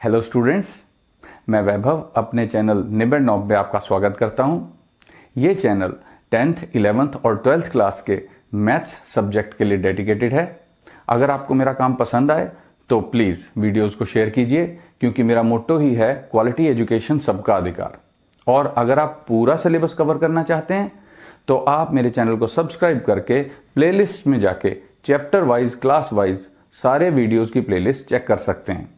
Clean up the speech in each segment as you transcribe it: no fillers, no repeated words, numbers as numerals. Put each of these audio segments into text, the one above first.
Hello students, मैं वैभव अपने channel निबेड़ knob में आपका स्वागत करता हूं। ये चैनल 10th, 11th और 12th क्लास के मैथ्स सब्जेक्ट के लिए डेडिकेटेड है। अगर आपको मेरा काम पसंद आए तो प्लीज़ वीडियोस को शेयर कीजिए, क्योंकि मेरा मोट्टो ही है क्वालिटी एजुकेशन सबका अधिकार। और अगर आप पूरा सिलेबस कवर करना चाहते हैं तो आप मेरे चैनल को सब्सक्राइब करके प्लेलिस्ट में जाके चैप्टर वाइज, क्लास वाइज सारे वीडियोस की प्लेलिस्ट चेक कर सकते हैं।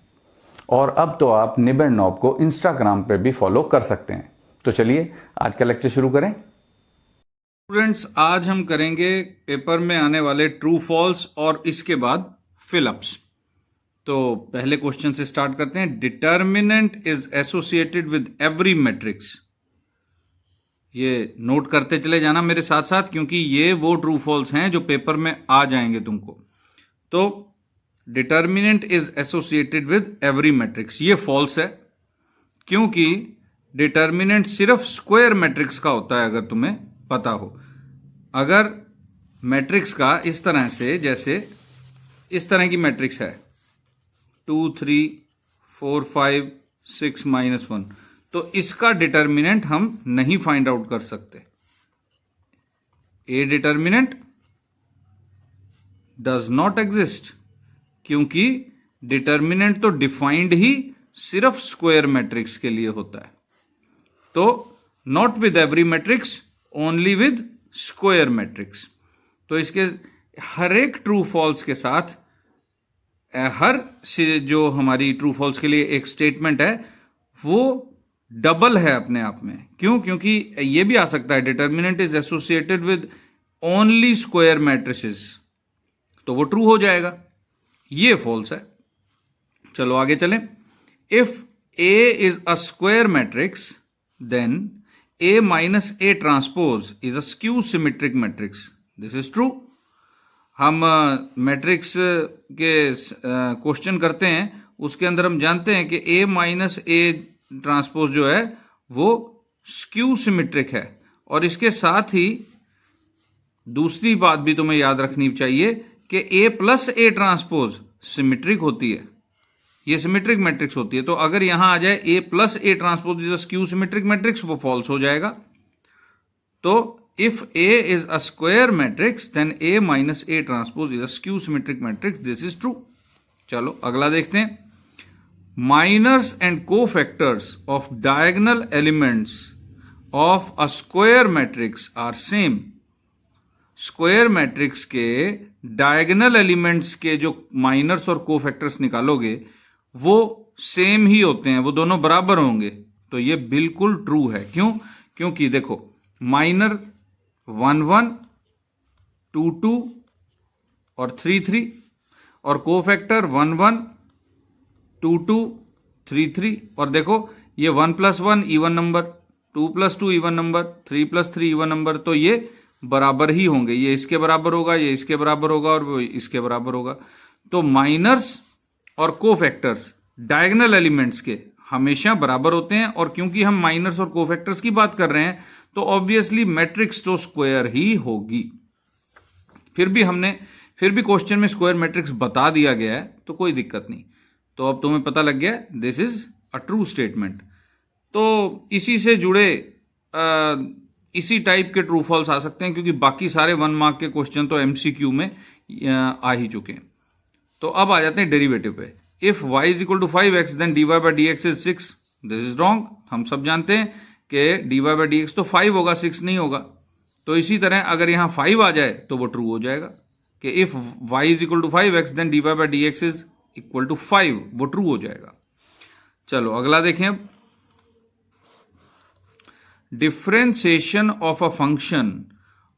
और अब तो आप निबेड़ नॉब को इंस्टाग्राम पे भी फॉलो कर सकते हैं। तो चलिए आज का लेक्चर शुरू करें। स्टूडेंट्स, आज हम करेंगे पेपर में आने वाले ट्रू फॉल्स और इसके बाद फिलअप्स। तो पहले क्वेश्चन से स्टार्ट करते हैं। Determinant is associated with every matrix. ये नोट करते चले जाना मेरे साथ साथ, क्योंकि ये वो ट्रू फॉल्स हैं जो पेपर में आ जाएंगे तुमको। तो determinant is associated with every matrix, ये फॉल्स है, क्योंकि डिटर्मिनेंट सिर्फ स्क्वायर मैट्रिक्स का होता है। अगर तुम्हें पता हो, अगर मैट्रिक्स का इस तरह से, जैसे इस तरह की मैट्रिक्स है 2 3 4 5 6 -1, तो इसका डिटर्मिनेंट हम नहीं फाइंड आउट कर सकते। ए डिटर्मिनेंट डज नॉट एग्जिस्ट, क्योंकि डिटर्मिनेंट तो डिफाइंड ही सिर्फ स्क्वायर मैट्रिक्स के लिए होता है। तो not with every matrix, only with square matrix. तो इसके हर एक ट्रू फॉल्स के साथ हर जो हमारी ट्रू फॉल्स के लिए एक स्टेटमेंट है वो डबल है अपने आप में। क्यों? क्योंकि ये भी आ सकता है determinant is associated with only square matrices, तो वो ट्रू हो जाएगा। ये फॉल्स है। चलो आगे चलें। If A is a square matrix then A minus A transpose is a skew symmetric matrix. This is true. हम मैट्रिक्स के क्वेश्चन करते हैं, उसके अंदर हम जानते हैं कि ए माइनस ए ट्रांसपोज जो है वो स्क्यू सिमेट्रिक है। और इसके साथ ही दूसरी बात भी तुम्हें याद रखनी चाहिए कि ए प्लस ए ट्रांसपोज सिमेट्रिक होती है, ये सिमेट्रिक मैट्रिक्स होती है। तो अगर यहां आ जाए A plus A transpose is a skew symmetric matrix, वो फॉल्स हो जाएगा। तो if A is a square matrix then A minus A transpose is a skew symmetric matrix, this is true. चलो अगला देखते हैं। Minors and cofactors of diagonal elements of a square matrix are same. Square matrix के diagonal elements के जो miners और cofactors निकालोगे वो सेम ही होते हैं, वो दोनों बराबर होंगे। तो ये बिल्कुल ट्रू है। क्यों? क्योंकि देखो, माइनर 1 1 2 2 और 3 3, और कोफैक्टर 1 1 2 2 3 3। और देखो ये 1 + 1 even number, 2 + 2 even number, 3 + 3 even number. तो ये बराबर ही होंगे, ये इसके बराबर होगा, ये इसके बराबर होगा, और वो इसके बराबर होगा। तो माइनर्स और कोफैक्टर्स डायगोनल एलिमेंट्स के हमेशा बराबर होते हैं। और क्योंकि हम माइनर्स और कोफैक्टर्स की बात कर रहे हैं तो ऑब्वियसली मैट्रिक्स तो स्क्वायर ही होगी। फिर भी क्वेश्चन में स्क्वायर मैट्रिक्स बता दिया गया है, तो कोई दिक्कत नहीं। तो अब तुम्हें पता लग गया this is a true statement. तो इसी से जुड़े इसी टाइप के ट्रू फॉल्स आ सकते हैं, क्योंकि बाकी सारे 1 मार्क के क्वेश्चन तो एमसीक्यू में आ ही चुके हैं। तो अब आ जाते हैं डेरिवेटिव पे। If y is equal to 5x then dy/dx is 6। This is wrong. हम सब जानते हैं कि dy/dx तो 5 होगा, 6 नहीं होगा। तो इसी तरह अगर यहां 5 आ जाए तो वो ट्रू हो जाएगा कि if y is equal to 5x then dy/dx is equal to 5, वो ट्रू हो जाएगा। चलो अगला देखें। अब differentiation of a function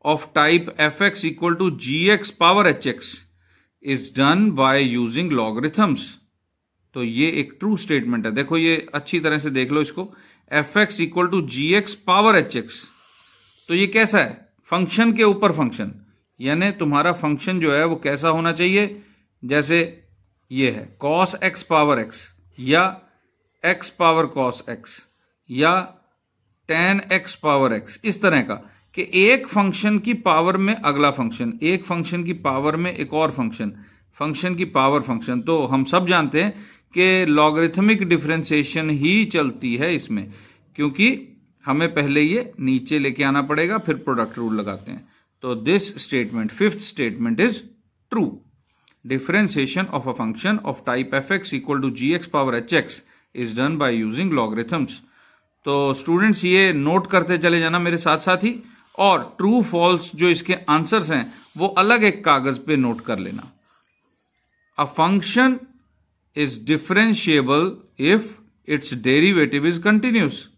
of type fx equal to gx power hx is done by using logarithms। तो ये एक ट्रू स्टेटमेंट है। देखो ये अच्छी तरह से देख लो इसको, fx equal to gx power hx। तो ये कैसा है? फंक्शन के ऊपर फंक्शन, यानी तुम्हारा फंक्शन जो है वो कैसा होना चाहिए? जैसे ये है cos x पावर x, या x पावर cos x, या tan x पावर x, इस तरह का कि एक फंक्शन की पावर में अगला फंक्शन, एक फंक्शन की पावर में एक और फंक्शन, फंक्शन की पावर फंक्शन। तो हम सब जानते हैं कि लॉगरिथमिक डिफरेंशिएशन ही चलती है इसमें, क्योंकि हमें पहले ये नीचे लेके आना पड़ेगा, फिर प्रोडक्ट रूल लगाते हैं। तो this statement, fifth statement is true. Differentiation of a function of type F X equal to G X power H X is done by using logarithms. तो स्टूडेंट्स ये नोट करते चले जाना मेरे साथ साथ ही, और ट्रू फॉल्स जो इसके आंसर्स हैं वो अलग एक कागज पे नोट कर लेना। A function is differentiable if it's derivative is continuous.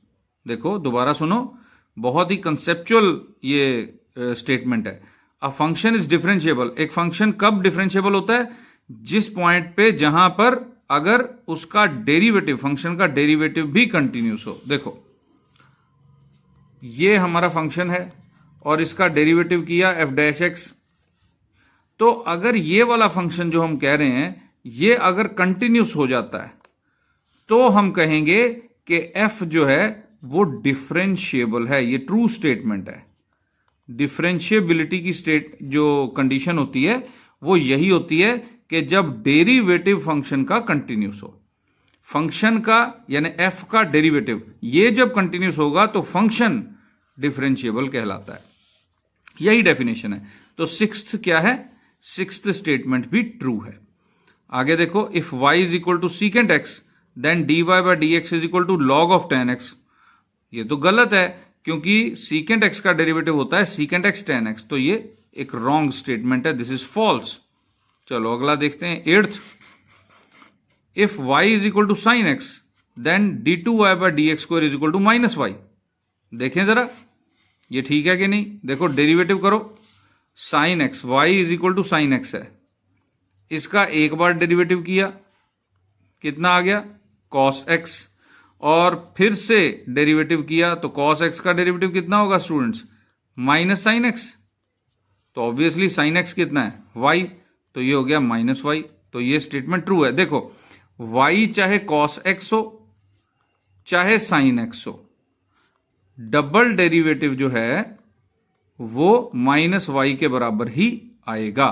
देखो दोबारा सुनो, बहुत ही कंसेप्चुअल ये स्टेटमेंट है। अ फंक्शन इज डिफरेंशिएबल, एक फंक्शन कब डिफरेंशिएबल होता है? जिस पॉइंट पे जहां पर अगर उसका डेरिवेटिव, फंक्शन का डेरिवेटिव भी कंटिन्यूस हो। देखो ये हमारा फंक्शन है और इसका डेरिवेटिव किया एफ डैश एक्स, तो अगर ये वाला फंक्शन जो हम कह रहे हैं ये अगर कंटिन्यूस हो जाता है तो हम कहेंगे कि एफ जो है वो डिफरेंशिएबल है। ये ट्रू स्टेटमेंट है। डिफरेंशिएबिलिटी की स्टेट जो कंडीशन होती है वो यही होती है कि जब डेरिवेटिव फंक्शन का कंटिन्यूस हो। फंक्शन का यानी एफ का डेरिवेटिव ये जब कंटिन्यूस होगा तो फंक्शन डिफरेंशिएबल कहलाता है। यही डेफिनेशन है। तो सिक्स्थ क्या है? सिक्स्थ स्टेटमेंट भी ट्रू है। आगे देखो, if y is equal to secant X then dy by D x is equal to log of ten X. ये तो गलत है, क्योंकि सीकेंट एक्स का डेरिवेटिव होता है सीकेंट एक्स टेन एक्स, तो ये एक रॉन्ग स्टेटमेंट है। This is false. चलो अगला देखते हैं, eighth. If y is equal to sine X then d2y by D X square is equal to minus Y. देखें जरा ये ठीक है कि नहीं। देखो डेरिवेटिव करो, sine X, Y is equal to sine X है, इसका एक बार डेरिवेटिव किया, कितना आ गया? कॉस एक्स, और फिर से डेरिवेटिव किया तो कॉस एक्स का डेरिवेटिव कितना होगा स्टूडेंट्स? Minus sine x. तो ऑब्वियसली साइन एक्स कितना है? वाई, तो ये हो गया माइनस वाई। तो ये स्टेटमेंट ट्रू है। देखो वाई चाहे कॉस एक्स हो चाहे साइन एक्स हो, डबल डेरिवेटिव जो है वो माइनस वाई के बराबर ही आएगा।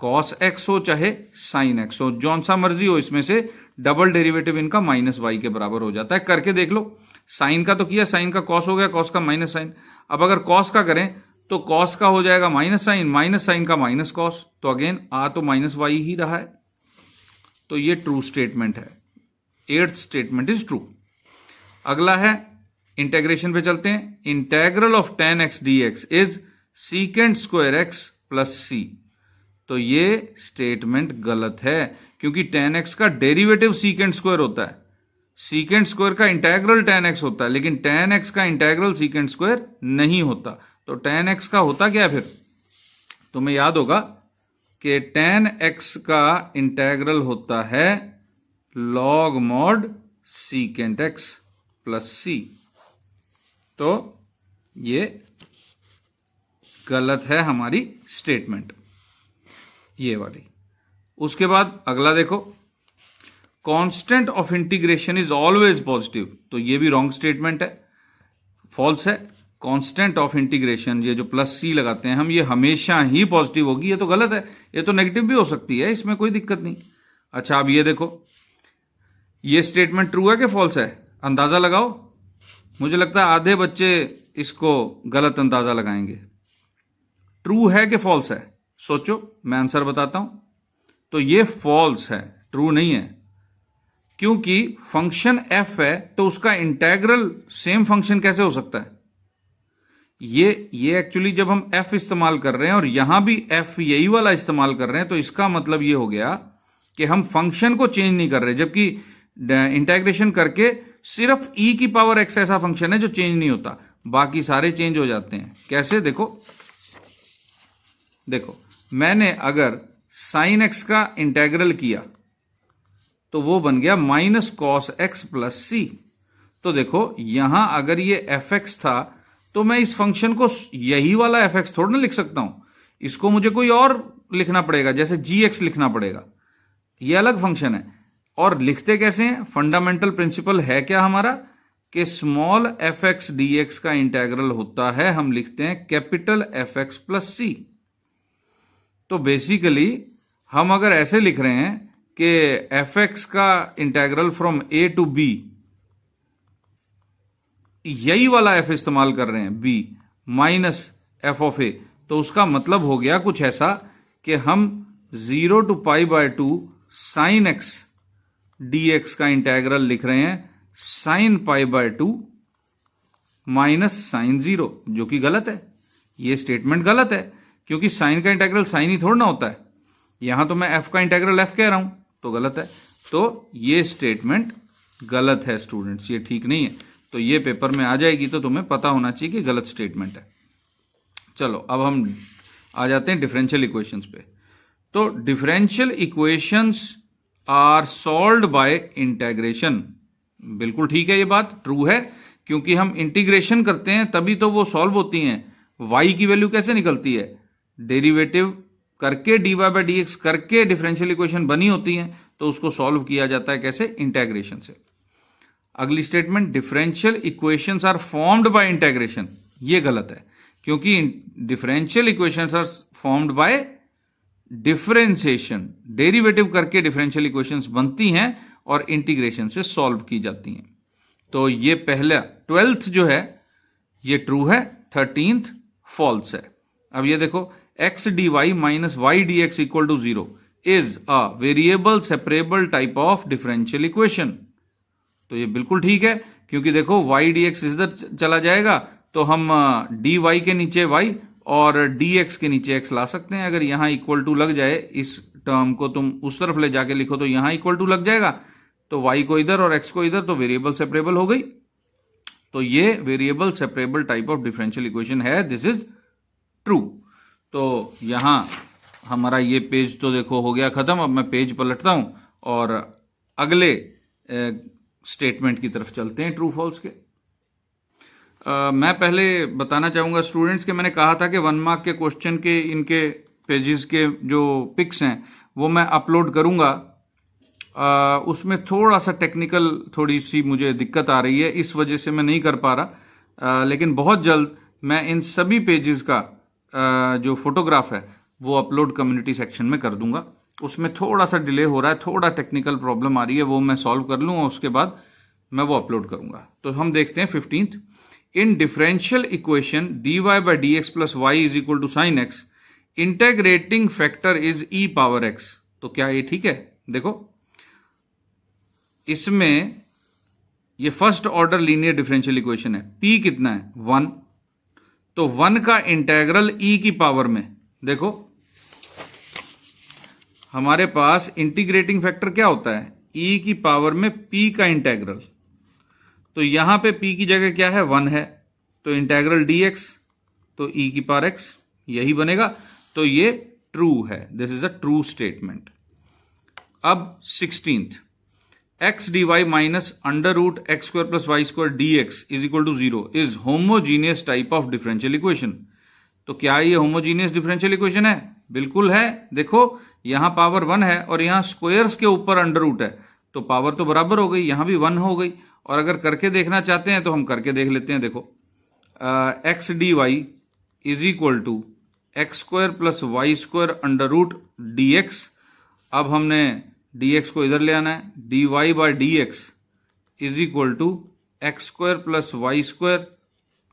कॉस एक्स हो चाहे साइन एक्स हो, जौन सा मर्जी हो, इसमें से डबल डेरिवेटिव इनका माइनस वाई के बराबर हो जाता है। करके देख लो, साइन का तो किया, साइन का कॉस हो गया, कॉस का माइनस साइन। अब अगर कॉस का करें तो कॉस का हो जाएगा माइनस साइन का माइनस कॉस, तो अगेन आ तो माइनस वाई ही रहा है। तो ये ट्रू स्टेटमेंट है। Eighth statement is true. अगला है, इंटेग्रेशन पे चलते हैं। Integral of ten x D x is secant square x plus सी। तो ये स्टेटमेंट गलत है, क्योंकि टेन एक्स का डेरिवेटिव सीकेंट स्क्वायर होता है, सीकेंट स्क्वायर का इंटेग्रल टेन एक्स होता है, लेकिन टेन एक्स का इंटेग्रल सीकेंट स्क्वायर नहीं होता। तो टेन एक्स का होता क्या है फिर? तुम्हें याद होगा कि टेन एक्स का इंटेग्रल होता है log mod secant x plus सी। तो ये गलत है हमारी स्टेटमेंट, ये वाली। उसके बाद अगला देखो, constant of integration is always positive. तो ये भी रॉन्ग स्टेटमेंट है, फॉल्स है। कांस्टेंट ऑफ इंटीग्रेशन, ये जो प्लस सी लगाते हैं हम, ये हमेशा ही पॉजिटिव होगी। ये तो गलत है, ये तो नेगेटिव भी हो सकती है, इसमें कोई दिक्कत नहीं। अच्छा अब ये देखो, ये स्टेटमेंट ट्रू है कि फॉल्स है? अंदाजा लगाओ। मुझे लगता है आधे बच्चे इसको गलत अंदाजा लगाएंगे। ट्रू है कि फॉल्स है? सोचो, मैं आंसर बताता हूं। तो ये फॉल्स है, ट्रू नहीं है, क्योंकि फंक्शन एफ है तो उसका इंटेग्रल सेम फंक्शन कैसे हो सकता है? ये एक्चुअली जब हम एफ इस्तेमाल कर रहे हैं और यहां भी एफ यही वाला इस्तेमाल कर रहे हैं, तो इसका मतलब ये हो गया कि हम फंक्शन को चेंज नहीं कर रहे, जबकि इंटेग्रेशन करके सिर्फ ई की पावर एक्स ऐसा फंक्शन है जो चेंज नहीं होता, बाकी सारे चेंज हो जाते हैं। कैसे? देखो मैंने अगर साइन एक्स का इंटेग्रल किया तो वो बन गया माइनस कॉस एक्स प्लस सी। तो देखो यहां अगर ये एफ एक्स था तो मैं इस फंक्शन को यही वाला एफ एक्स थोड़ा ना लिख सकता हूं, इसको मुझे कोई और लिखना पड़ेगा, जैसे जी एक्स लिखना पड़ेगा। ये अलग फंक्शन है। और लिखते कैसे हैं? फंडामेंटल प्रिंसिपल है क्या हमारा कि small F X D x का इंटेग्रल होता है, हम लिखते हैं कैपिटल एफ एक्स प्लस सी। तो बेसिकली हम अगर ऐसे लिख रहे हैं कि एफ एक्स का integral from A to B, यही वाला एफ इस्तेमाल कर रहे हैं, B minus F of A, तो उसका मतलब हो गया कुछ ऐसा कि हम 0 to π/2 sine x D x का इंटेग्रल लिख रहे हैं साइन π/2 माइनस साइन 0, जो कि गलत है। ये स्टेटमेंट गलत है, क्योंकि साइन का इंटेग्रल साइन ही थोड़ा ना होता है। यहां तो मैं एफ का इंटेग्रल एफ कह रहा हूं, तो गलत है। तो ये स्टेटमेंट गलत है स्टूडेंट्स, ये ठीक नहीं है। तो ये पेपर में आ जाएगी, तो तुम्हें पता होना चाहिए कि गलत स्टेटमेंट है। चलो अब हम आ जाते हैं डिफरेंशियल इक्वेशंस पे। तो differential equations are solved by integration, बिल्कुल ठीक है, ये बात ट्रू है, क्योंकि हम इंटीग्रेशन करते हैं तभी तो वो सॉल्व होती हैं। y की वैल्यू कैसे निकलती है? डेरिवेटिव करके dy/dx करके डिफरेंशियल इक्वेशन बनी होती हैं, तो उसको सॉल्व किया जाता है कैसे? इंटीग्रेशन से। अगली statement, differential equations are formed by integration, ये गलत है, क्योंकि differential equations are formed by differentiation, derivative करके डिफरेंशियल इक्वेशंस बनती हैं और इंटीग्रेशन से सॉल्व की जाती हैं। तो ये पहला 12th जो है ये ट्रू है, 13th फॉल्स है। अब ये देखो, x dy minus y dx equal to 0 is a variable separable type of differential equation. तो ये बिल्कुल ठीक है, क्योंकि देखो y dx इधर चला जाएगा तो हम dy के नीचे y और dx के नीचे x ला सकते हैं। अगर यहां इक्वल टू लग जाए, इस टर्म को तुम उस तरफ ले जाके लिखो तो यहां इक्वल टू लग जाएगा, तो y को इधर और x को इधर, तो वेरिएबल सेपरेबल हो गई। तो ये variable separable type of differential equation है, दिस इज ट्रू। तो यहां हमारा ये पेज तो देखो हो गया खत्म। अब मैं पेज पलटता हूं और अगले स्टेटमेंट की तरफ चलते हैं, ट्रू फॉल्स के। मैं पहले बताना चाहूंगा स्टूडेंट्स कि मैंने कहा था कि 1 मार्क के क्वेश्चन के इनके पेजेस के जो पिक्स हैं वो मैं अपलोड करूंगा। उसमें थोड़ा सा टेक्निकल थोड़ी सी मुझे दिक्कत आ रही है, इस वजह से मैं नहीं कर पा रहा, लेकिन बहुत जल्द मैं इन सभी पेजेस का जो फोटोग्राफ है वो अपलोड कम्युनिटी सेक्शन में कर दूंगा। उसमें थोड़ा सा डिले हो रहा है, थोड़ा टेक्निकल प्रॉब्लम आ रही है, वो मैं सॉल्व कर लूँ और उसके बाद मैं वो अपलोड करूंगा। तो हम देखते हैं 15th, in differential equation dy/dx plus y is equal to sine X, integrating factor is e power x। तो क्या ये ठीक है? देखो इसमें ये first order linear differential equation है, p कितना है? 1, तो 1 का इंटेग्रल e की पावर में, देखो हमारे पास इंटीग्रेटिंग फैक्टर क्या होता है? e की पावर में p का इंटेग्रल। तो यहां पे p की जगह क्या है? 1 है, तो इंटेग्रल dx, तो e की पावर x, यही बनेगा। तो ये ट्रू है, this is a true statement. अब 16th, x dy minus under root X square plus Y square D x is equal to 0 is homogeneous type of differential equation. तो क्या ये होमोजीनियस डिफरेंशियल इक्वेशन है? बिल्कुल है। देखो यहां पावर 1 है और यहां स्क्वायर्स के ऊपर अंडर रूट है, तो पावर तो बराबर हो गई, यहां भी 1 हो गई। और अगर करके देखना चाहते हैं तो हम करके देख लेते हैं। देखो x dy is equal to X square plus Y square under root D X. अब हमने dx को इधर ले आना है, dy/dx is equal to X square plus Y square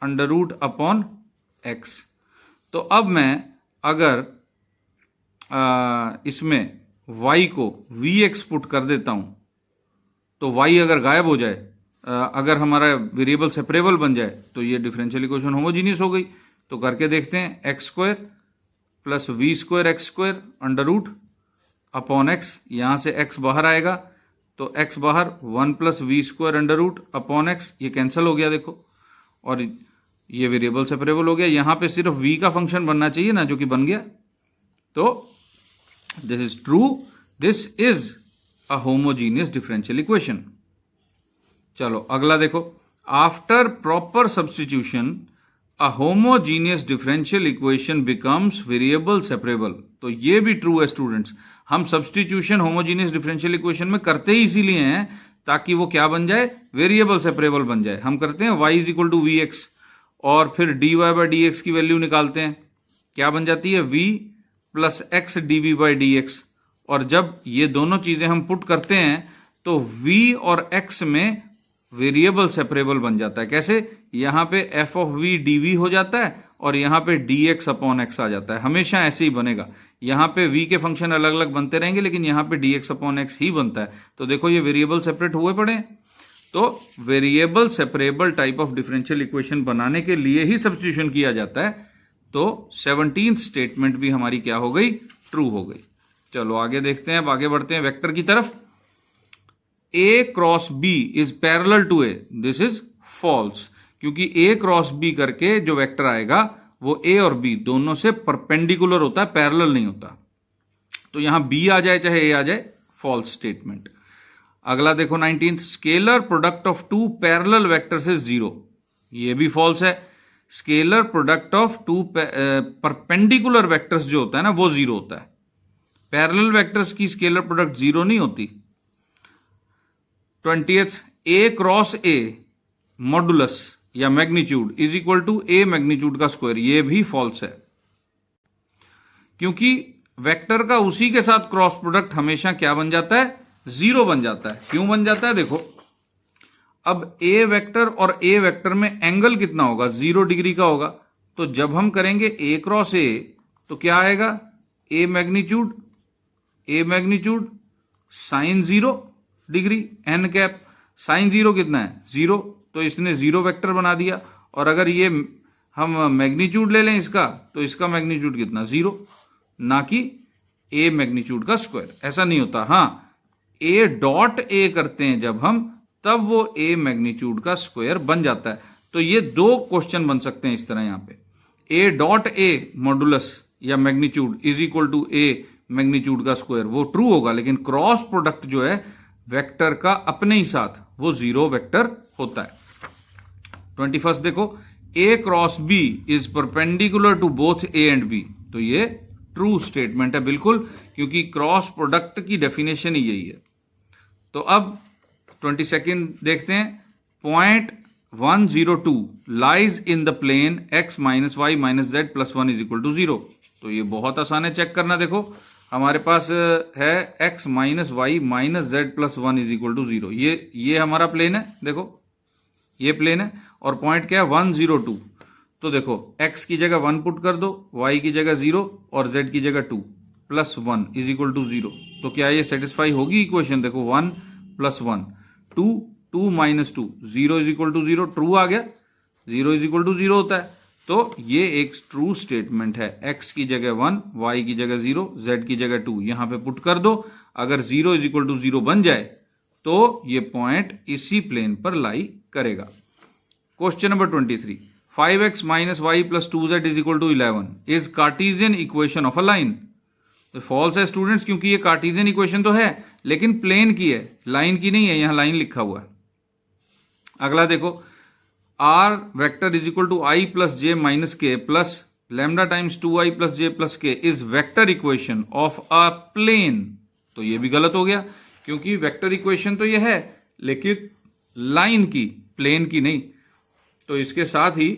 under root upon X. तो अब मैं अगर इसमें y को vx पुट कर देता हूं, तो y अगर गायब हो जाए, अगर हमारा वेरिएबल सेपरेबल बन जाए, तो ये डिफरेंशियल इक्वेशन होमोजीनियस हो गई। तो करके देखते हैं, X square plus V square X square under root upon X, यहां से x बाहर आएगा तो x बाहर 1 plus V square under root upon X, ये कैंसिल हो गया देखो, और ये वेरिएबल सेपरेबल हो गया। यहां पे सिर्फ v का फंक्शन बनना चाहिए ना, जो कि बन गया। तो this is true, this is a homogeneous differential equation. चलो अगला देखो, after proper substitution a homogeneous differential equation becomes variable separable. तो ये भी ट्रू है स्टूडेंट्स। हम सब्स्टिट्यूशन होमोजीनियस डिफरेंशियल इक्वेशन में करते ही इसीलिए हैं ताकि वो क्या बन जाए? वेरिएबल सेपरेबल बन जाए। हम करते हैं y is equal to V X और फिर dy/dx की वैल्यू निकालते हैं, क्या बन जाती है? v प्लस एक्स dv/dx, और जब ये दोनों चीजें हम पुट करते हैं तो v और x में वेरिएबल सेपरेबल बन जाता है। कैसे? यहां पे f ऑफ v dv हो जाता है और यहां पे dx अपॉन x आ जाता है। हमेशा ऐसे ही बनेगा, यहां पे v के फंक्शन अलग अलग बनते रहेंगे लेकिन यहां पे dx अपॉन x ही बनता है। तो देखो ये वेरिएबल सेपरेट हुए पड़े हैं। तो variable separable type of differential equation बनाने के लिए ही सब्स्टिट्यूशन किया जाता है। तो 17th स्टेटमेंट भी हमारी क्या हो गई? ट्रू हो गई। चलो आगे देखते हैं, अब आगे बढ़ते हैं वेक्टर की तरफ। a cross b is parallel to a, this is false, क्योंकि a क्रॉस b करके जो वेक्टर आएगा वो a और b दोनों से परपेंडिकुलर होता है, पैरेलल नहीं होता। तो यहां b आ जाए चाहे a आ जाए, फॉल्स स्टेटमेंट। अगला देखो 19th, scalar product of two parallel vectors is 0, ये भी फॉल्स है। Scalar product of two perpendicular vectors जो होता है ना वो 0 होता है। पैरेलल वेक्टर्स की स्केलर प्रोडक्ट 0 नहीं होती। 20th, a cross a modulus या magnitude is equal to a magnitude का स्क्वायर, ये भी फॉल्स है, क्योंकि वेक्टर का उसी के साथ क्रॉस प्रोडक्ट हमेशा क्या बन जाता है? 0 बन जाता है। क्यों बन जाता है? देखो, अब a वेक्टर और a वेक्टर में एंगल कितना होगा? 0 डिग्री का होगा। तो जब हम करेंगे a क्रॉस a तो क्या आएगा? a magnitude sine 0 degree n cap. Sine 0 कितना है? 0, तो इसने 0 वेक्टर बना दिया। और अगर ये हम मैग्नीट्यूड ले लें इसका, तो इसका मैग्नीट्यूड कितना? 0, ना कि a मैग्नीट्यूड का स्क्वायर। ऐसा नहीं होता। हाँ, a डॉट a करते हैं जब हम, तब वो a मैग्नीट्यूड का स्क्वायर बन जाता है। तो ये 2 क्वेश्चन बन सकते हैं इस तरह। यहां पे a डॉट a मॉडुलस या magnitude is equal to a magnitude का स्क्वायर, वो ट्रू होगा। लेकिन क्रॉस प्रोडक्ट जो है वेक्टर का अपने ही साथ, वो 0 वेक्टर होता है। 21st देखो, a cross b is perpendicular to both a and b, तो ये ट्रू स्टेटमेंट है बिल्कुल, क्योंकि क्रॉस प्रोडक्ट की डेफिनेशन ही यही है। तो अब 22nd देखते हैं। Point 102 lies in the plane x minus Y minus Z plus 1 is equal to 0। तो ये बहुत आसान है चेक करना। देखो हमारे पास है x minus Y minus Z plus 1 is equal to 0। ये हमारा प्लेन है, देखो ये प्लेन है। और पॉइंट क्या है? 102। तो देखो x की जगह 1 पुट कर दो, y की जगह 0 और z की जगह 2 प्लस 1 इज इक्वल टू 0। तो क्या ये सेटिस्फाई होगी इक्वेशन? देखो 1 plus 1 2, 2 minus 2 0 is equal to 0, true आ गया। 0 इज इक्वल टू 0 होता है। तो ये एक ट्रू स्टेटमेंट है। x की जगह 1, y की जगह 0, z की जगह 2 यहां पे पुट कर दो। अगर 0 इज इक्वल टू 0 बन जाए तो ये पॉइंट इसी प्लेन पर लाई करेगा। Question number 23, 5x minus Y plus 2z is equal to 11 is Cartesian equation of a line. तो फॉल्स है स्टूडेंट्स, क्योंकि ये कार्टेशियन इक्वेशन तो है लेकिन प्लेन की है, लाइन की नहीं है। यहां लाइन लिखा हुआ है। अगला देखो, r vector is equal to i plus j minus k plus lambda times 2i plus j plus k is vector equation of a plane. तो ये भी गलत हो गया, क्योंकि वेक्टर इक्वेशन तो ये है लेकिन लाइन की, प्लेन की नहीं। तो इसके साथ ही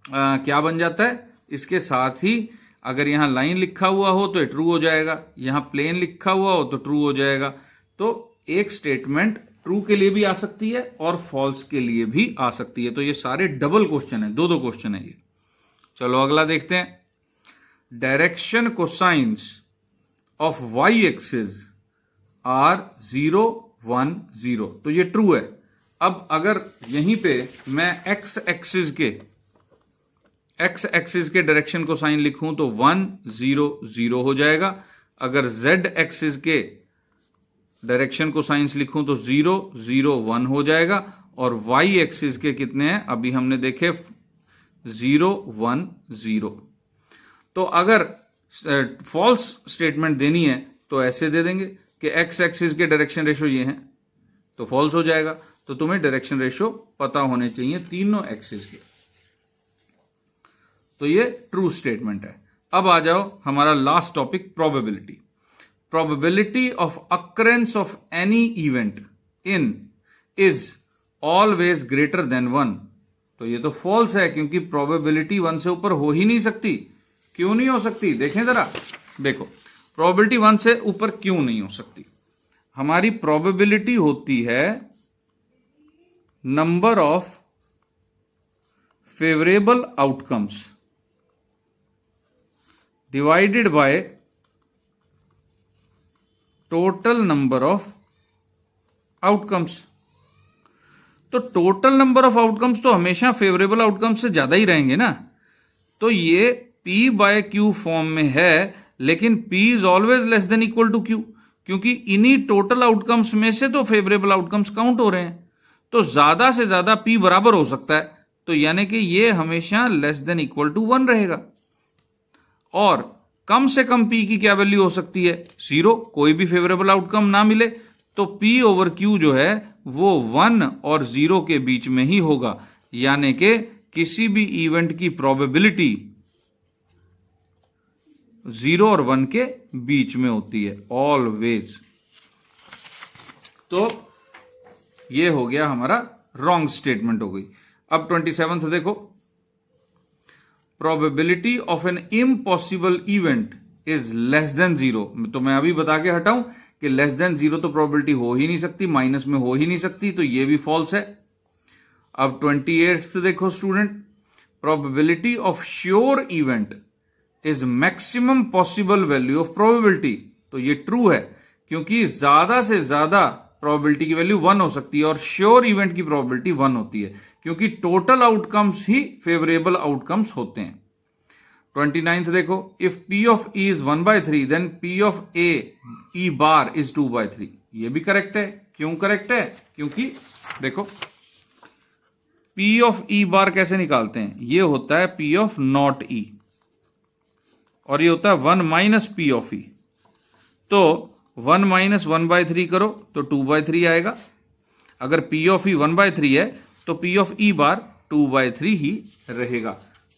क्या बन जाता है? इसके साथ ही अगर यहां लाइन लिखा हुआ हो तो ट्रू हो जाएगा, यहां प्लेन लिखा हुआ हो तो ट्रू हो जाएगा। तो एक स्टेटमेंट ट्रू के लिए भी आ सकती है और फॉल्स के लिए भी आ सकती है। तो ये सारे डबल क्वेश्चन है, दो क्वेश्चन है ये। चलो अगला देखते हैं। Direction cosines of Y axis are 0 1 0, तो ये ट्रू है। अब अगर यहीं पे मैं एक्स एक्सिस के डायरेक्शन को साइन लिखूं तो 1 0 0 हो जाएगा। अगर जेड एक्सिस के डायरेक्शन को साइंस लिखूं तो 0 0 1 हो जाएगा। और वाई एक्सिस के कितने हैं? अभी हमने देखे 0 1 0। तो अगर फॉल्स स्टेटमेंट देनी है तो ऐसे दे देंगे कि एक्स एक्सिस के डायरेक्शन रेशो ये हैं, तो फॉल्स हो जाएगा। तो तुम्हें डायरेक्शन रेशो पता होने चाहिए तीनों एक्सिस के। तो ये ट्रू स्टेटमेंट है। अब आ जाओ हमारा last topic, probability. Probability of occurrence of any event in is always greater than 1। तो ये तो फॉल्स है, क्योंकि प्रोबेबिलिटी 1 से ऊपर हो ही नहीं सकती। क्यों नहीं हो सकती? देखें जरा, देखो प्रोबेबिलिटी 1 से ऊपर क्यों नहीं हो सकती? हमारी प्रोबेबिलिटी होती है number of favourable outcomes divided by total number of outcomes. तो टोटल नंबर ऑफ आउटकम्स तो हमेशा फेवरेबल आउटकम्स से ज्यादा ही रहेंगे ना। तो ये P बाय Q फॉर्म में है, लेकिन P is always less than equal to Q, क्योंकि इन्हीं टोटल आउटकम्स में से तो फेवरेबल आउटकम्स काउंट हो रहे हैं। तो ज्यादा से ज्यादा P बराबर हो सकता है, तो यानी कि ये हमेशा लेस देन इक्वल टू 1 रहेगा। और कम से कम P की क्या वैल्यू हो सकती है? 0, कोई भी फेवरेबल आउटकम ना मिले तो P ओवर Q जो है वो 1 और 0 के बीच में ही होगा, यानी कि किसी भी इवेंट की प्रोबेबिलिटी 0 और 1 के बीच में होती है ऑलवेज। तो ये हो गया हमारा रॉन्ग स्टेटमेंट हो गई। अब 27th देखो, probability of an impossible event is less than 0। तो मैं अभी बता के हटाऊं कि लेस देन 0 तो प्रोबेबिलिटी हो ही नहीं सकती, माइनस में हो ही नहीं सकती, तो ये भी फॉल्स है। अब 28th देखो student, probability of sure event is maximum possible value of probability. तो ये ट्रू है, क्योंकि ज्यादा से ज्यादा प्रोबेबिलिटी की वैल्यू 1 हो सकती है और श्योर इवेंट की प्रोबेबिलिटी 1 होती है, क्योंकि टोटल आउटकम्स ही फेवरेबल आउटकम्स होते हैं। 29th देखो, if P of E is 1/3 then P of A E bar is 2/3। ये भी करेक्ट है। क्यों करेक्ट है? क्योंकि देखो P ऑफ E बार कैसे निकालते हैं? ये होता है P ऑफ नॉट E और ये होता है 1 माइनस P ऑफ E। तो 1 माइनस 1/3 करो तो 2/3 आएगा। अगर P ऑफ E 1/3 है तो P ऑफ E बार 2/3 ही रहेगा।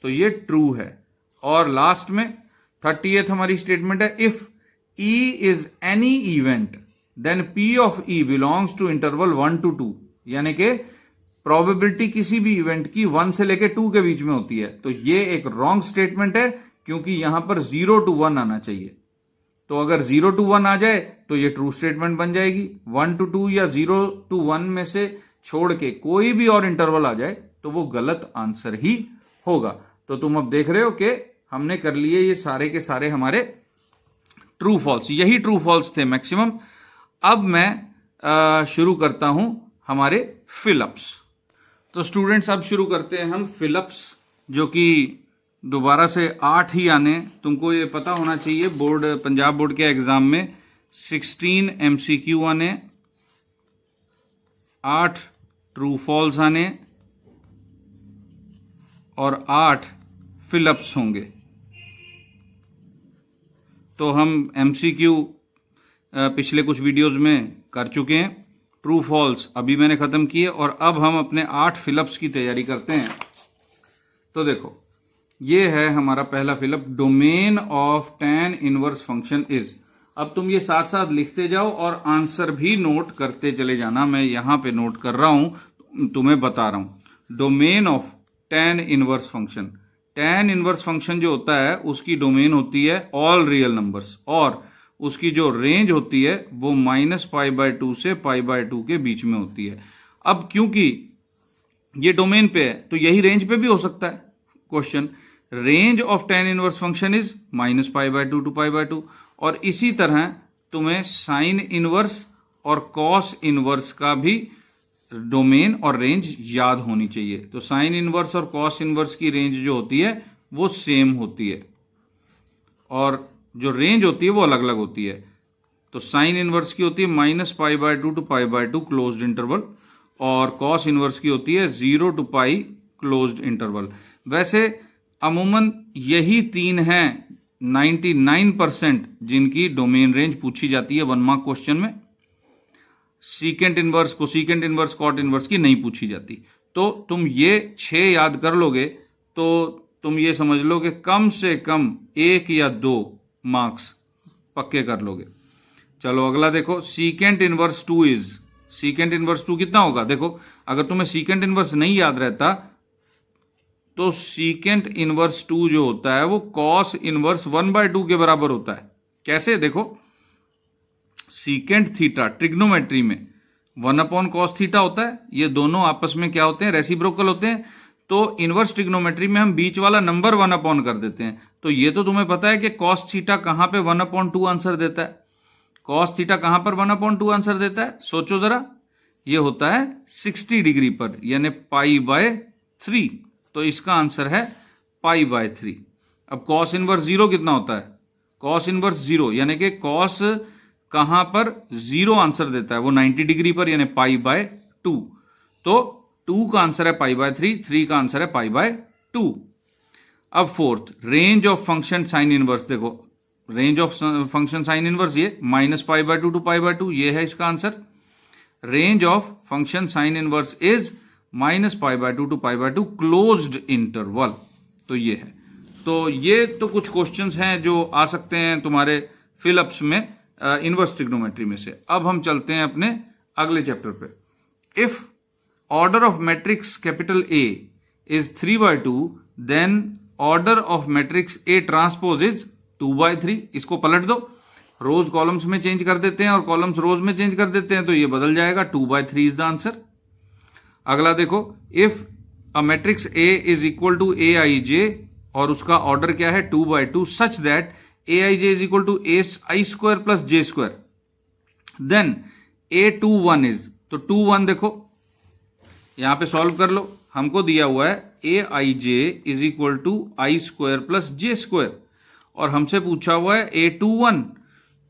तो ये ट्रू है। और लास्ट में 30th हमारी स्टेटमेंट है, if E is any event then P of E belongs to interval 1 to 2, यानी कि प्रोबेबिलिटी किसी भी इवेंट की 1 से लेकर 2 के बीच में होती है। तो ये एक रॉन्ग स्टेटमेंट है, क्योंकि यहां पर 0 to 1 आना चाहिए। तो अगर 0 to 1 आ जाए तो ये ट्रू स्टेटमेंट बन जाएगी। 1 to 2 या 0 to 1 में से छोड़ के कोई भी और इंटरवल आ जाए तो वो गलत आंसर ही होगा। तो तुम अब देख रहे हो कि हमने कर लिए ये सारे के सारे हमारे ट्रू फॉल्स, यही ट्रू फॉल्स थे मैक्सिमम। अब मैं शुरू करता हूं हमारे फिलअप्स। तो स्टूडेंट्स अब शुरू करते हैं हम फिलअप्स, जो कि दोबारा से 8 ही आने। तुमको ये पता होना चाहिए, बोर्ड पंजाब बोर्ड के एग्जाम में 16 MCQ आने, 8 ट्रू फॉल्स आने और 8 फिलअप्स होंगे। तो हम MCQ पिछले कुछ वीडियोस में कर चुके हैं, ट्रू फॉल्स अभी मैंने खत्म किए, और अब हम अपने 8 फिलअप्स की तैयारी करते हैं। तो देखो, ये है हमारा पहला fill up, domain of tan inverse function is. अब तुम ये साथ साथ लिखते जाओ और आंसर भी नोट करते चले जाना। मैं यहां पे नोट कर रहा हूं, तुम्हें बता रहा हूं। Domain of tan inverse function, tan inverse function जो होता है उसकी डोमेन होती है ऑल रियल नंबर्स, और उसकी जो रेंज होती है वो -π/2 से π/2 के बीच में होती है। अब क्योंकि ये डोमेन पे है तो यही रेंज पे भी हो सकता है। Question, range of tan inverse function is -π/2 to π/2। और इसी तरह तुम्हें साइन इनवर्स और कॉस इनवर्स का भी डोमेन और रेंज याद होनी चाहिए। तो साइन इनवर्स और कॉस इनवर्स की रेंज जो होती है वो सेम होती है, और जो रेंज होती है वो अलग अलग होती है। तो साइन इनवर्स की होती है -π/2 to π/2 क्लोज्ड इंटरवल, और कॉस इनवर्स की होती है 0 to π क्लोज्ड इंटरवल। वैसे अमूमन यही 3 हैं 99% जिनकी डोमेन रेंज पूछी जाती है 1 मार्क क्वेश्चन में। Secant inverse, cosecant inverse, cot inverse की नहीं पूछी जाती। तो तुम ये 6 याद कर लोगे तो तुम ये समझ लो कि कम से कम 1 या 2 मार्क्स पक्के कर लोगे। चलो अगला देखो, secant inverse 2 is. Secant inverse 2 कितना होगा? देखो, अगर तुम्हें सीकेंट इनवर्स नहीं याद रहता तो सीकेंट इनवर्स 2 जो होता है वो कॉस इनवर्स 1/2 के बराबर होता है। कैसे, देखो सीकेंट थीटा ट्रिग्नोमेट्री में 1/cos थीटा होता है, ये दोनों आपस में क्या होते हैं, रेसिप्रोकल होते हैं। तो इनवर्स ट्रिग्नोमेट्री में हम बीच वाला नंबर 1/, कर देते हैं। तो ये तो तुम्हें पता है कि cos थीटा कहां पे 1/2 आंसर देता है, cos थीटा कहां पर 1/2 आंसर देता है, सोचो जरा, ये होता है 60 डिग्री पर, यानी π/3। तो इसका आंसर है π/3। अब cos इनवर्स 0 कितना होता है, cos इनवर्स 0 यानी कि cos कहां पर 0 आंसर देता है, वो 90 डिग्री पर, यानी π/2। तो 2 का आंसर है π/3, 3 का आंसर है π/2। अब fourth, range of function sine inverse, देखो range of function sine inverse ये -π/2 टू π/2, ये है इसका answer. Range of function sine inverse is -π/2 to π/2 closed interval. तो ये है। तो ये तो कुछ क्वेश्चंस हैं जो आ सकते हैं तुम्हारे फिलअप्स में इनवर्स ट्रिग्नोमेट्री में से। अब हम चलते हैं अपने अगले चैप्टर पे। If order of matrix capital A is 3/2 then order of matrix A transpose is 2/3। इसको पलट दो, रोज कॉलम्स में चेंज कर देते हैं और कॉलम्स रोज में चेंज कर देते हैं, तो ये बदल जाएगा, 2/3 इज द आंसर। अगला देखो, if a matrix A is equal to Aij और उसका ऑर्डर क्या है 2/2 such that Aij is equal to ai² plus j², then A21 is, तो 21 देखो यहां पे सॉल्व कर लो, हमको दिया हुआ है Aij is equal to i² plus j², और हमसे पूछा हुआ है A21।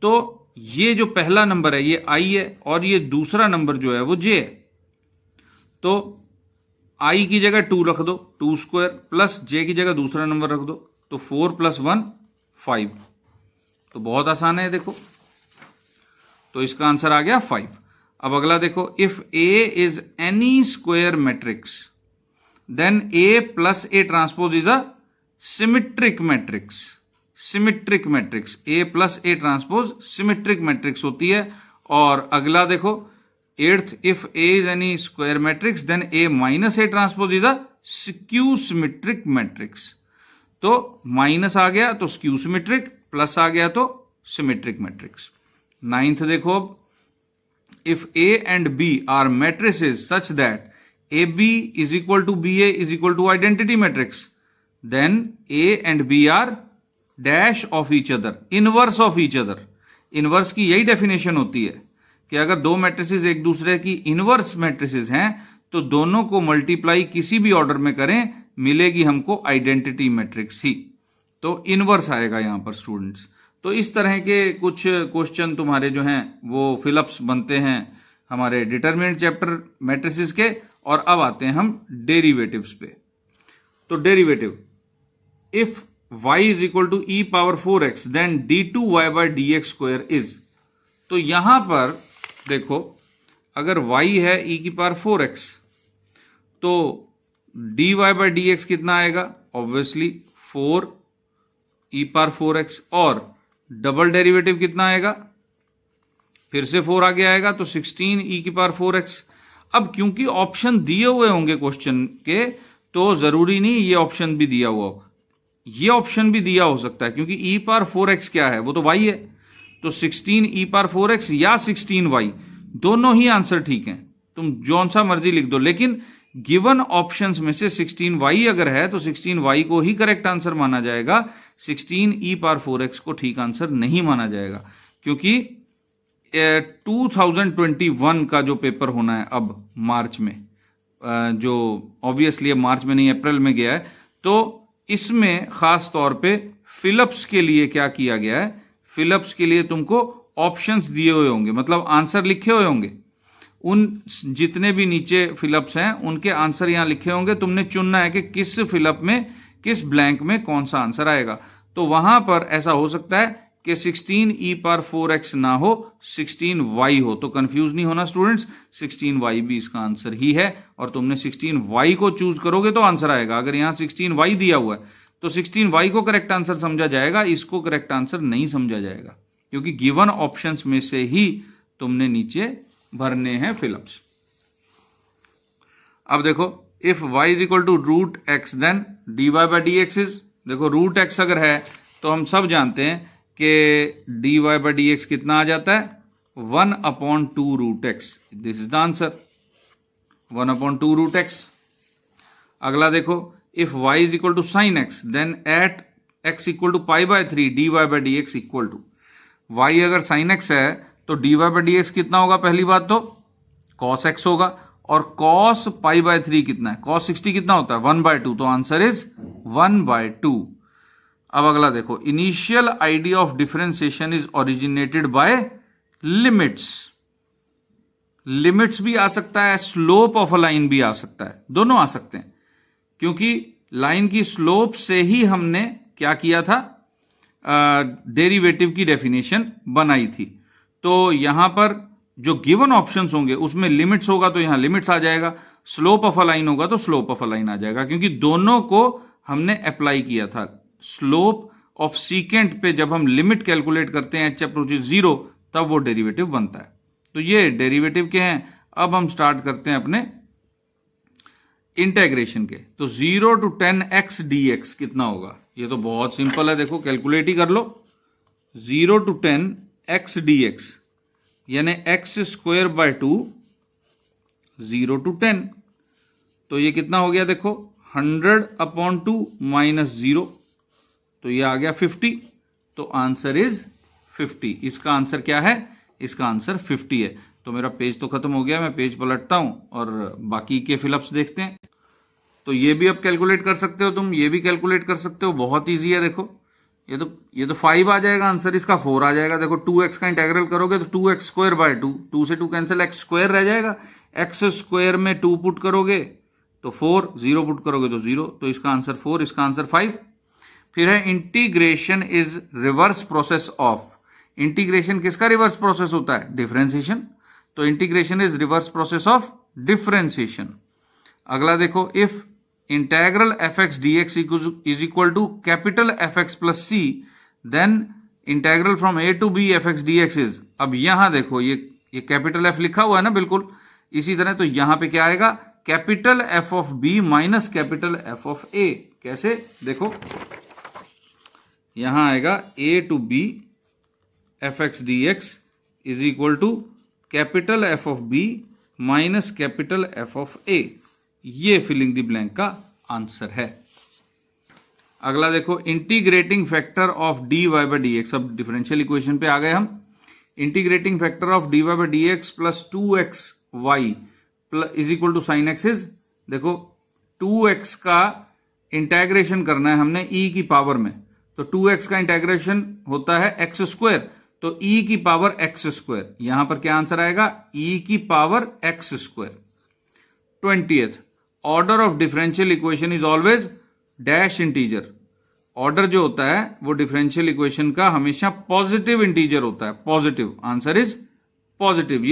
तो ये जो पहला नंबर है ये i है और ये दूसरा नंबर जो है वो j है। तो i की जगह 2 रख दो, 2² प्लस j की जगह दूसरा नंबर रख दो, तो 4 + 1 5। तो बहुत आसान है, देखो, तो इसका आंसर आ गया 5। अब अगला देखो, इफ A is any square matrix then A plus A transpose is a symmetric matrix. Symmetric matrix, A plus A transpose symmetric matrix होती है। और अगला देखो 8th, if A is any square matrix then A minus A transpose is a skew symmetric matrix. तो minus आ गया तो skew symmetric, plus आ गया तो सिमेट्रिक मैट्रिक्स। 9th देखो, अब if A and B are matrices such that AB is equal to BA is equal to identity matrix, then A and B are dash of each other, inverse of each other। Inverse की यही definition होती है कि अगर दो matrices एक दूसरे की इनवर्स मैट्रिसेस हैं तो दोनों को मल्टीप्लाई किसी भी ऑर्डर में करें, मिलेगी हमको आइडेंटिटी मैट्रिक्स ही। तो इनवर्स आएगा यहां पर स्टूडेंट्स। तो इस तरह के कुछ क्वेश्चन तुम्हारे जो हैं वो फिलअप्स बनते हैं हमारे डिटरमिनेंट चैप्टर मैट्रिसेस के। और अब आते हैं हम डेरिवेटिव्स पे। तो derivative, if y is equal to e⁴x then d2y/dx² is. तो यहां पर देखो, अगर y है e⁴x तो dy/dx कितना आएगा, ऑब्वियसली 4e⁴x, और डबल डेरिवेटिव कितना आएगा, फिर से 4 आगे आएगा तो 16e⁴x। अब क्योंकि ऑप्शन दिए हुए होंगे क्वेश्चन के, तो जरूरी नहीं ये ऑप्शन भी दिया हुआ हो, ये ऑप्शन भी दिया हो सकता है, क्योंकि e⁴x क्या है, वो तो y है। तो 16e⁴x या 16y दोनों ही आंसर ठीक हैं, तुम जौन सा मर्जी लिख दो। लेकिन गिवन ऑप्शंस में से 16y अगर है तो 16y को ही करेक्ट आंसर माना जाएगा, 16e⁴x को ठीक आंसर नहीं माना जाएगा। क्योंकि 2021 का जो पेपर होना है अब मार्च में, जो ऑब्वियसली अब मार्च में नहीं अप्रैल में गया है, तो इसमें खास तौर पे फिलअप्स के लिए क्या किया गया है, फिलअप्स के लिए तुमको ऑप्शंस दिए हुए होंगे, मतलब आंसर लिखे हुए होंगे। उन जितने भी नीचे फिलअप्स हैं उनके आंसर यहां लिखे होंगे, तुमने चुनना है कि किस फिलअप में, किस ब्लैंक में कौन सा आंसर आएगा। तो वहां पर ऐसा हो सकता है कि 16e⁴x ना हो, 16y हो। तो कंफ्यूज नहीं होना स्टूडेंट्स, 16y भी इसका आंसर ही है, और तुमने 16y को चूज करोगे तो आंसर आएगा। अगर यहां 16y दिया हुआ है तो 16y को करेक्ट आंसर समझा जाएगा, इसको करेक्ट आंसर नहीं समझा जाएगा, क्योंकि गिवन ऑप्शंस में से ही तुमने नीचे भरने हैं फिलअप्स। अब देखो, if y is equal to √x then dy/dx is. देखो √x अगर है तो हम सब जानते हैं कि dy बाई डी एक्स कितना आ जाता है 1/2 root X. This is the answer 1/2 root X. अगला देखो, if y is equal to sine X then at x equal to pi by 3 dy by D X equal to, y अगर sine x है तो dy by D x कितना होगा, पहली बात तो cos x होगा, और cos पाई बाय 3 कितना है, cos 60 कितना होता है 1/2, तो आंसर इज 1/2। अब अगला देखो, initial idea of differentiation is originated by limits. Limits भी आ सकता है, स्लोप ऑफ अ लाइन भी आ सकता है, दोनों आ सकते हैं, क्योंकि लाइन की स्लोप से ही हमने क्या किया था, डेरिवेटिव की डेफिनेशन बनाई थी। तो यहां पर जो गिवन ऑप्शंस होंगे उसमें लिमिट्स होगा तो यहां लिमिट्स आ जाएगा, स्लोप ऑफ अ लाइन होगा तो स्लोप ऑफ अ लाइन आ जाएगा, क्योंकि दोनों को हमने अप्लाई किया था। स्लोप ऑफ सीकेंट पे जब हम लिमिट कैलकुलेट करते हैं h अप्रोचेस 0, तब वो डेरिवेटिव बनता है। तो ये डेरिवेटिव के हैं। अब हम स्टार्ट करते हैं अपने इंटेग्रेशन के। तो 0 to 10x dx कितना होगा, ये तो बहुत सिंपल है, देखो कैलकुलेट ही कर लो। 0 to 10x dx यानी x स्क्वायर बाय 2 0 to 10, तो ये कितना हो गया, देखो 100/2 माइनस 0, तो ये आ गया 50। तो आंसर इज 50। इसका आंसर क्या है, इसका आंसर 50 है। तो मेरा पेज तो खत्म हो गया, मैं पेज पलटता हूं और बाकी के फिलअप्स देखते हैं। तो ये भी अब कैलकुलेट कर सकते हो तुम, ये भी कैलकुलेट कर सकते हो, बहुत इजी है। देखो ये तो 5 आ जाएगा आंसर, इसका 4 आ जाएगा। देखो 2x का इंटेग्रल करोगे तो 2x स्क्वायर बाय 2, 2 से 2 कैंसिल, x स्क्वायर रह जाएगा। x स्क्वायर में 2 पुट करोगे तो 4, 0 पुट करोगे तो 0, तो इसका आंसर 4, इसका आंसर 5। फिर है integration is reverse process of. Integration किसका रिवर्स प्रोसेस होता है, डिफरेंशिएशन। तो integration is reverse process of differentiation. अगला देखो, if integral fx dx is equal to capital fx plus c, then integral from a to b fx dx is. अब यहां देखो ये कैपिटल f लिखा हुआ है ना, बिल्कुल इसी तरह। तो यहां पे क्या आएगा, capital f of b minus capital f of a। कैसे, देखो यहां आएगा a to b fx dx is equal to capital f of b minus capital f of a। ये फिलिंग द ब्लैंक का आंसर है। अगला देखो, integrating factor of dy by D X. अब डिफरेंशियल इक्वेशन पे आ गए हम। Integrating factor of dy by D X plus 2xy is equal to sine x is, देखो 2x का इंटेग्रेशन करना है हमने e की पावर में, तो 2x का इंटेग्रेशन होता है x स्क्वायर, तो e की पावर x स्क्वायर। यहां पर क्या आंसर आएगा, e की power x square. 20th, order of differential equation is always dash integer. Order जो होता है वो डिफरेंशियल इक्वेशन का हमेशा पॉजिटिव इंटीजर होता है, पॉजिटिव। Answer is positive.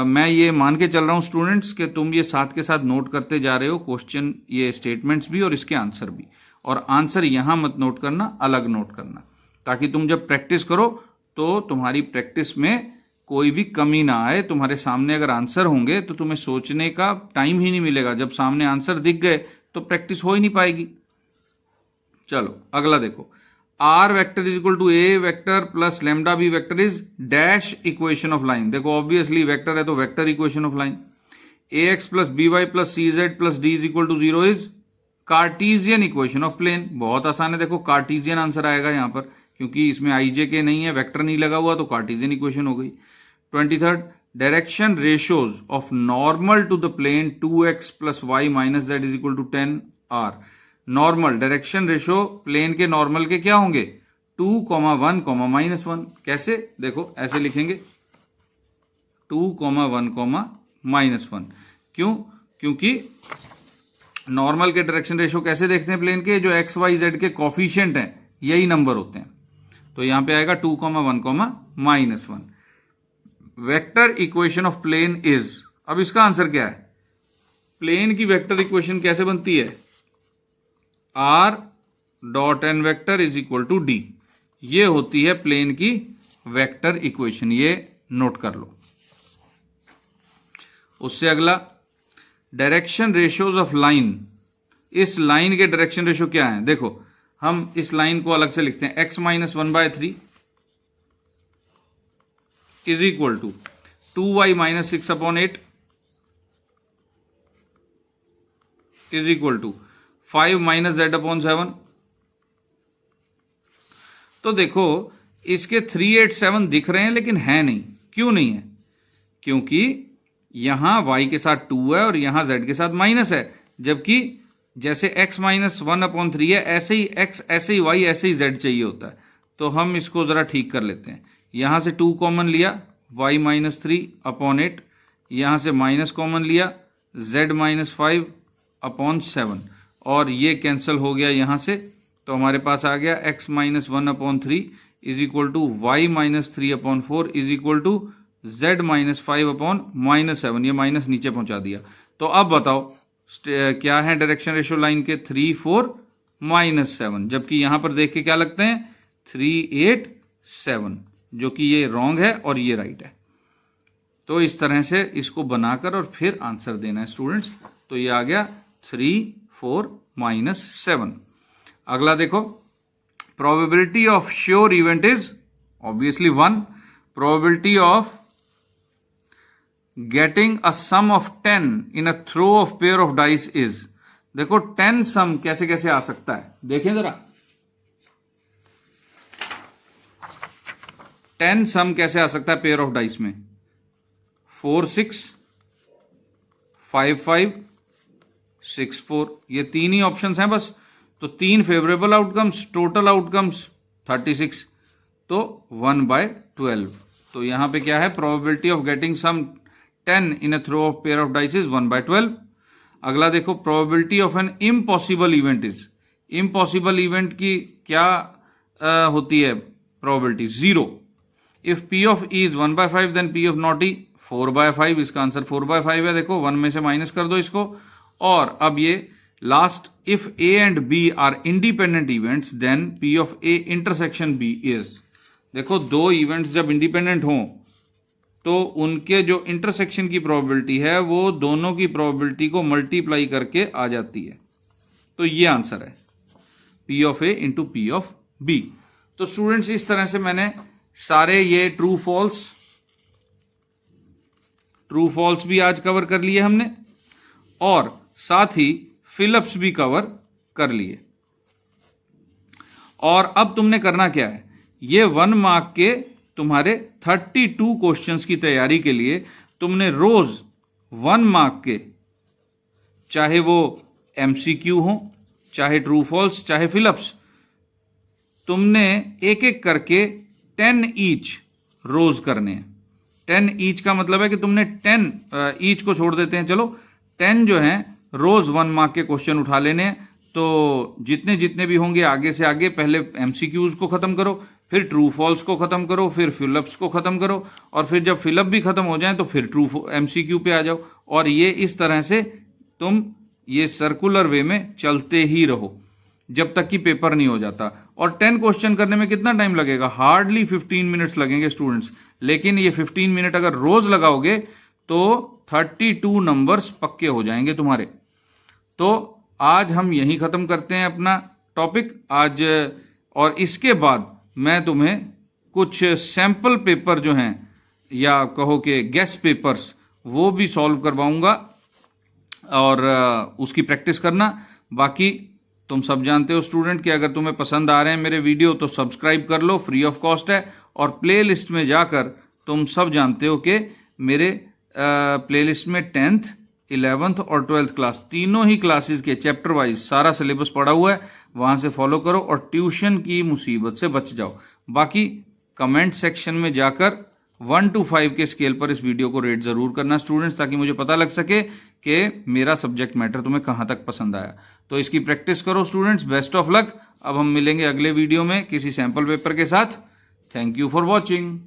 मैं ये मान के चल रहा हूं स्टूडेंट्स कि तुम ये साथ के साथ नोट करते जा रहे हो, क्वेश्चन ये स्टेटमेंट्स भी और इसके आंसर भी। और आंसर यहां मत नोट करना, अलग नोट करना, ताकि तुम जब प्रैक्टिस करो तो तुम्हारी प्रैक्टिस में कोई भी कमी ना आए। तुम्हारे सामने अगर आंसर होंगे तो तुम्हें सोचने का टाइम ही नहीं मिलेगा। जब सामने आंसर दिख गए तो प्रैक्टिस हो ही नहीं पाएगी। चलो अगला देखो, R vector is equal to A vector plus lambda B vector is dash equation of line. देखो ऑब्वियसली वेक्टर है तो vector equation of line. A X plus B Y plus C Z plus D is equal to 0 is Cartesian equation of plane. बहुत आसान है, देखो Cartesian answer आएगा यहां पर, क्योंकि इसमें आई जे के नहीं है, वेक्टर नहीं लगा हुआ, तो कार्टीजियन इक्वेशन हो गई। 23rd, direction ratios of normal to the plane 2x plus Y minus Z is equal to 10 r। Normal direction ratio plane के नॉर्मल के क्या होंगे, 2, 1, -1। कैसे, देखो ऐसे लिखेंगे 2, 1, -1। क्यों, क्योंकि नॉर्मल के डायरेक्शन रेशियो कैसे देखते हैं प्लेन के, जो एक्स वाई जेड के कॉफिशिएंट हैं यही नंबर होते हैं। तो यहां पे आएगा 2, 1, -1। Vector equation of plane is, अब इसका आंसर क्या है, प्लेन की वेक्टर इक्वेशन कैसे बनती है, r dot N vector is equal to D. ये होती है प्लेन की वेक्टर इक्वेशन, ये नोट कर लो। उससे अगला, डायरेक्शन रेशियोज ऑफ लाइन। इस लाइन के डायरेक्शन रेशियो क्या है, देखो हम इस लाइन को अलग से लिखते हैं, x -1/3 is equal to 2y minus 6 upon 8 is equal to 5 minus z upon 7। तो देखो इसके 3, 8, 7 दिख रहे हैं लेकिन है नहीं। क्यों नहीं है? क्योंकि यहां y के साथ 2 है और यहां z के साथ माइनस है, जबकि जैसे x माइनस 1 अपॉन 3 है, ऐसे ही x, ऐसे ही y, ऐसे ही z चाहिए होता है। तो हम इसको जरा ठीक कर लेते हैं। यहां से 2 कॉमन लिया, y माइनस 3 अपॉन 8, यहां से माइनस कॉमन लिया, z माइनस 5 अपॉन 7, और ये कैंसिल हो गया यहां से। तो हमारे पास आ गया x minus 1 upon 3 is equal to Y minus 3 upon 4 is equal to z minus 5 upon minus 7। ये माइनस नीचे पहुंचा दिया। तो अब बताओ क्या है डायरेक्शन रेशियो लाइन के? 3, 4 माइनस 7, जबकि यहां पर देख के क्या लगते हैं? 3, 8, 7, जो कि ये रॉन्ग है और ये राइट है। तो इस तरह से इसको बनाकर और फिर आंसर देना है स्टूडेंट्स। तो ये आ गया 3, 4 माइनस 7। अगला देखो, probability of sure event is obviously 1। Probability of getting a sum of 10 in a throw of pair of dice is. देखो 10 सम कैसे कैसे आ सकता है, देखें जरा। 10 सम कैसे आ सकता है पेयर ऑफ डाइस में? 4, 6, 5, 5, 6, 4, ये 3 ही ऑप्शंस हैं बस। तो 3 फेवरेबल आउटकम्स, टोटल आउटकम्स 36, तो 1/12। तो यहां पे क्या है? Probability of getting sum 10 in a throw of pair of dice is 1/12। अगला देखो, probability of an impossible event is. Impossible event की क्या होती है probability? 0। If P of E is 1/5 then P of not E 4/5। इसका answer 4/5 है। देखो 1 में से माइनस कर दो इसको। और अब ये last, if A and B are independent events then P of A intersection B is. देखो दो इवेंट्स जब इंडिपेंडेंट हों तो उनके जो इंटरसेक्शन की प्रोबेबिलिटी है वो दोनों की प्रोबेबिलिटी को मल्टीप्लाई करके आ जाती है। तो ये आंसर है P of A into P of B. तो स्टूडेंट्स इस तरह से मैंने सारे ये ट्रू फॉल्स भी आज कवर कर लिए हमने, और साथ ही फिलअप्स भी कवर कर लिए। और अब तुमने करना क्या है? ये 1 मार्क के तुम्हारे 32 क्वेश्चंस की तैयारी के लिए तुमने रोज 1 मार्क के, चाहे वो एमसीक्यू हो, चाहे ट्रू फॉल्स, चाहे फिलअप्स, तुमने एक एक करके 10 ईच रोज करने हैं। 10 ईच का मतलब है कि तुमने 10 ईच को छोड़ देते हैं, चलो 10 जो हैं रोज 1 मार्क के क्वेश्चन उठा लेने हैं। तो जितने जितने भी होंगे आगे से आगे पहले एमसीक्यूज को खत्म करो, फिर ट्रू फॉल्स को खत्म करो, फिर फिलअप्स को खत्म करो, और फिर जब फिलअप भी खत्म हो जाए तो फिर ट्रू एमसीक्यू पे आ जाओ। और ये इस तरह से तुम ये सर्कुलर वे में चलते ही रहो जब तक कि पेपर नहीं हो जाता। और 10 क्वेश्चन करने में कितना टाइम लगेगा? हार्डली 15 मिनट्स लगेंगे स्टूडेंट्स। लेकिन ये 15 मिनट अगर रोज लगाओगे तो 32 नंबर्स पक्के हो जाएंगे तुम्हारे। तो आज हम यहीं खत्म करते हैं अपना टॉपिक आज, और इसके बाद मैं तुम्हें कुछ सैंपल पेपर जो हैं या कहो कि गेस्ट पेपर्स वो भी सॉल्व करवाऊंगा और उसकी प्रैक्टिस करना। बाकी तुम सब जानते हो स्टूडेंट कि अगर तुम्हें पसंद आ रहे हैं मेरे वीडियो तो सब्सक्राइब कर लो, फ्री ऑफ कॉस्ट है। और प्लेलिस्ट में जाकर तुम सब जानते हो कि मेरे प्लेलिस्ट में 10th, 11th और 12th क्लास तीनों ही क्लासेस के चैप्टर वाइज सारा सिलेबस पड़ा हुआ है, वहां से फॉलो करो और ट्यूशन की मुसीबत से बच जाओ। बाकी कमेंट सेक्शन में जाकर 1 to 5 के स्केल पर इस वीडियो को रेट जरूर करना स्टूडेंट्स, ताकि मुझे पता लग सके कि मेरा सब्जेक्ट मैटर तुम्हें कहां तक पसंद आया। तो इसकी प्रैक्टिस करो स्टूडेंट्स, बेस्ट ऑफ लक। अब हम मिलेंगे अगले वीडियो में किसी सैंपल पेपर के साथ। Thank you for watching.